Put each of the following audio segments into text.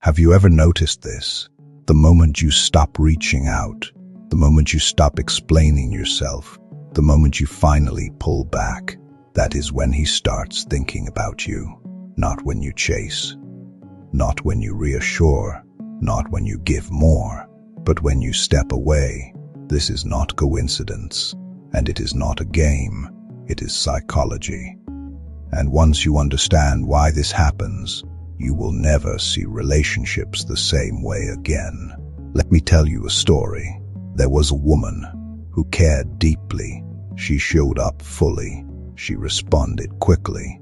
Have you ever noticed this? The moment you stop reaching out, the moment you stop explaining yourself, the moment you finally pull back, that is when he starts thinking about you. Not when you chase, not when you reassure, not when you give more, but when you step away. This is not coincidence, and it is not a game, it is psychology. And once you understand why this happens, you will never see relationships the same way again. Let me tell you a story. There was a woman who cared deeply. She showed up fully. She responded quickly.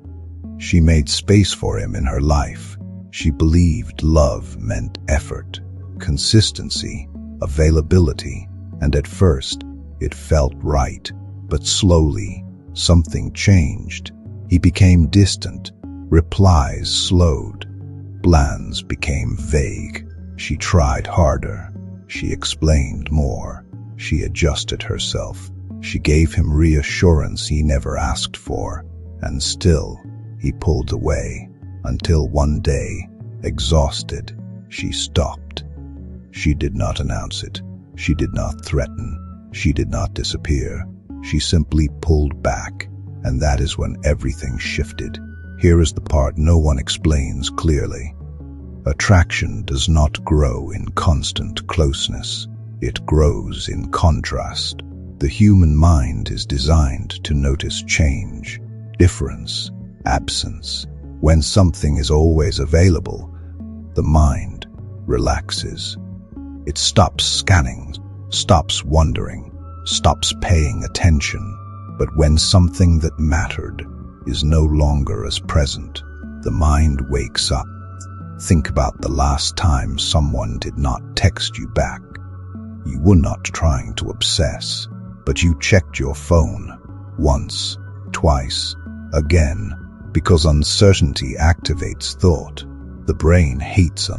She made space for him in her life. She believed love meant effort, consistency, availability, and at first, it felt right. But slowly, something changed. He became distant. Replies slowed. Plans became vague. She tried harder. She explained more. She adjusted herself. She gave him reassurance he never asked for. And still, he pulled away. Until one day, exhausted, she stopped. She did not announce it. She did not threaten. She did not disappear. She simply pulled back. And that is when everything shifted. Here is the part no one explains clearly. Attraction does not grow in constant closeness. It grows in contrast. The human mind is designed to notice change, difference, absence. When something is always available, the mind relaxes. It stops scanning, stops wondering, stops paying attention. But when something that mattered is no longer as present, the mind wakes up. Think about the last time someone did not text you back. You were not trying to obsess, but you checked your phone once, twice, again, because uncertainty activates thought. The brain hates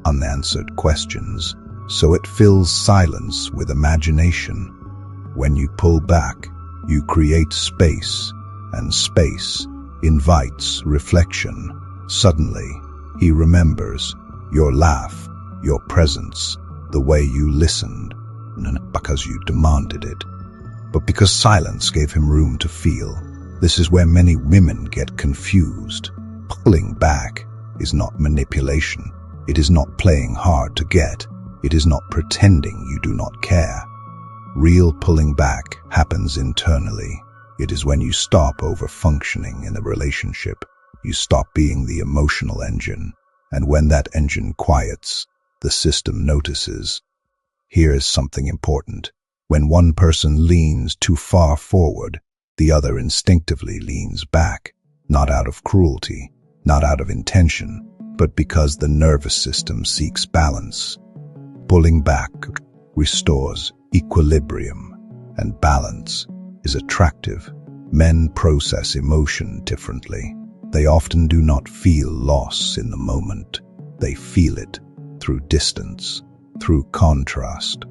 unanswered questions, so it fills silence with imagination. When you pull back, you create space, and space invites reflection. Suddenly, he remembers your laugh, your presence, the way you listened, not because you demanded it, but because silence gave him room to feel. This is where many women get confused. Pulling back is not manipulation. It is not playing hard to get. It is not pretending you do not care. Real pulling back happens internally. It is when you stop over-functioning in a relationship. You stop being the emotional engine. And when that engine quiets, the system notices. Here is something important. When one person leans too far forward, the other instinctively leans back, not out of cruelty, not out of intention, but because the nervous system seeks balance. Pulling back restores equilibrium, and balance is attractive. Men process emotion differently. They often do not feel loss in the moment. They feel it through distance, through contrast,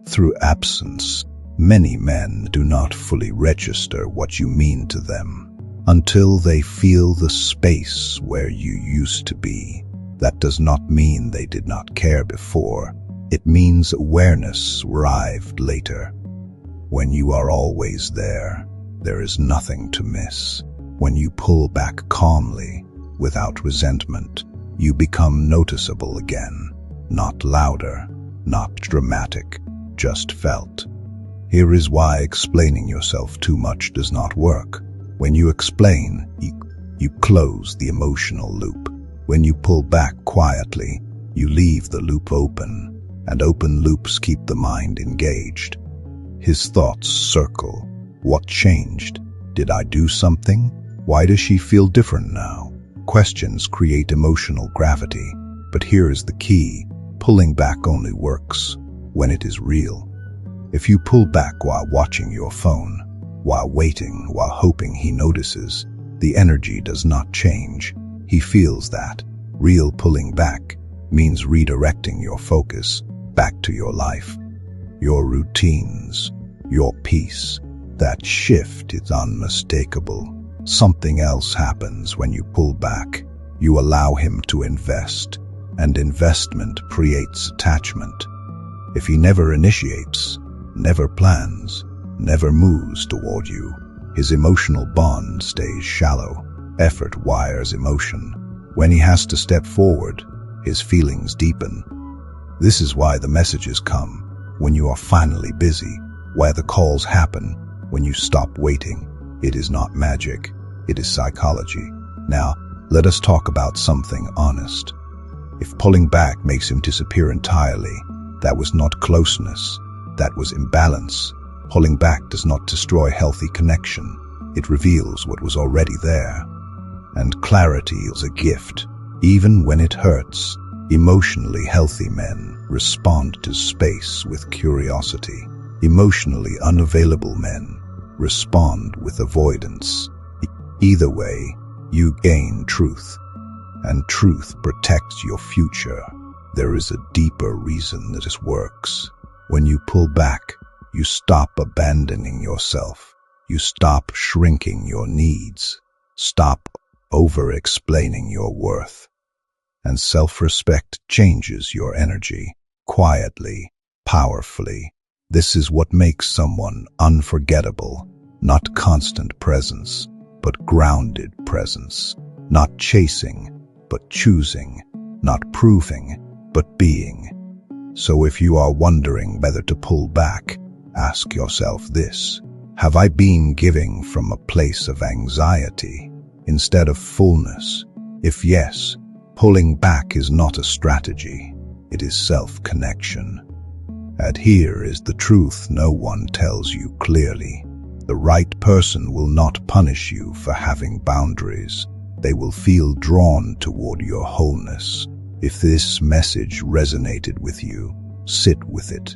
through absence. Many men do not fully register what you mean to them until they feel the space where you used to be. That does not mean they did not care before. It means awareness arrived later. When you are always there, there is nothing to miss. When you pull back calmly, without resentment, you become noticeable again. Not louder, not dramatic, just felt. Here is why explaining yourself too much does not work. When you explain, you close the emotional loop. When you pull back quietly, you leave the loop open, and open loops keep the mind engaged. His thoughts circle. What changed? Did I do something? Why does she feel different now? Questions create emotional gravity, but here is the key. Pulling back only works when it is real. If you pull back while watching your phone, while waiting, while hoping he notices, the energy does not change. He feels that. Real pulling back means redirecting your focus back to your life, your routines, your peace. That shift is unmistakable. Something else happens when you pull back. You allow him to invest. and investment creates attachment. If he never initiates, never plans, never moves toward you, his emotional bond stays shallow. Effort wires emotion. When he has to step forward, his feelings deepen. This is why the messages come when you are finally busy, why the calls happen when you stop waiting. It is not magic, it is psychology. Now, let us talk about something honest. If pulling back makes him disappear entirely, that was not closeness, that was imbalance. Pulling back does not destroy healthy connection. It reveals what was already there. And clarity is a gift, even when it hurts. Emotionally healthy men respond to space with curiosity. Emotionally unavailable men respond with avoidance. Either way, you gain truth, and truth protects your future. There is a deeper reason that this works. When you pull back, you stop abandoning yourself. You stop shrinking your needs. Stop over-explaining your worth. And self-respect changes your energy, quietly, powerfully. This is what makes someone unforgettable. Not constant presence, but grounded presence. Not chasing, but choosing. Not proving, but being. So if you are wondering whether to pull back, ask yourself this: have I been giving from a place of anxiety instead of fullness? If yes, pulling back is not a strategy, it is self-connection. And here is the truth no one tells you clearly. The right person will not punish you for having boundaries. They will feel drawn toward your wholeness. If this message resonated with you, sit with it.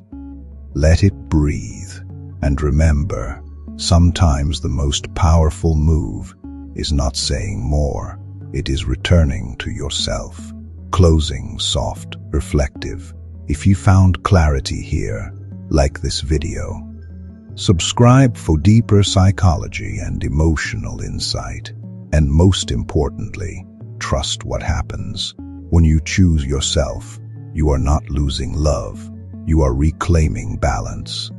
Let it breathe. And remember, sometimes the most powerful move is not saying more. It is returning to yourself. Closing soft, reflective. If you found clarity here, like this video. Subscribe for deeper psychology and emotional insight. And most importantly, trust what happens. When you choose yourself, you are not losing love. You are reclaiming balance.